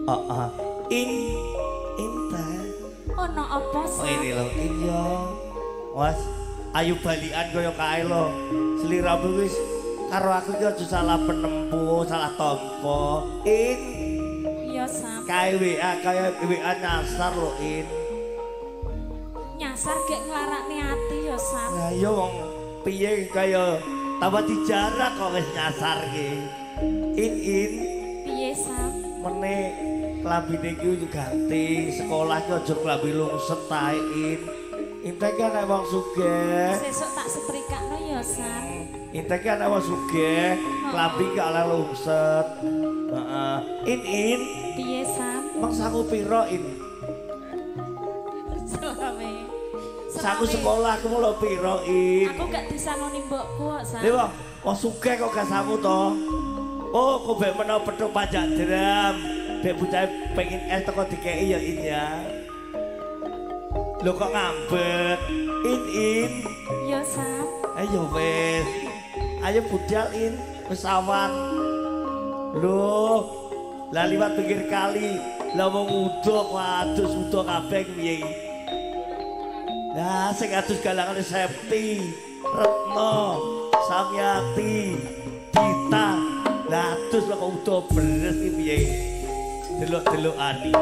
Heeh. Inten. Ono apa Oh sih? ini lho, iya. Mas, ayo balikan kaya kae lho. Sliramu wis karo aku iki aja salah penempuh, salah tampa. Iya Sam. Kae WA kaya WA nyasar lho, Nyasar gek nglarakne ati ya Sam. Nah, iya wong piye kaya tambah dijarak kok wis nyasar ki. Piye Sam? Mene klambine iki ganti, sekolah ki aja klambi lungset tae Intek kan anak wong sugih. Sesuk tak setrikakno ya Sam. Intek kan anak wong sugih, klambi ki ala lungset. Heeh. Piye Sam? Mangsaku piro Selame. Saku sekolah aku mulo piro Aku gak disangoni mbokku kok Sam. Lha wong sugih kok gak samu to. Oh, kok mbek menawa petuk pajak dram. Dek bocah pengen es teko dikeki ya ya. Lho kok ngambek. Ya Sam. Ayo wes. Ayo budal pesawat. Loh, lah liwat pinggir kali. Lah wong uduk wadus uduk kabeh piye. Lah sing adus galangane Septi, Retno, Samyati, Dita. Lah adus kok uduk beres iki piye. Delok-delokane.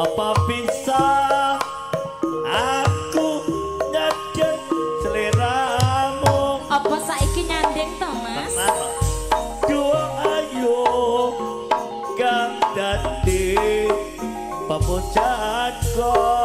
Apa bisa aku nyadek seleramu? Apa saiki nyanding to, Mas? Dua ayo kang dadi pemujaan kau.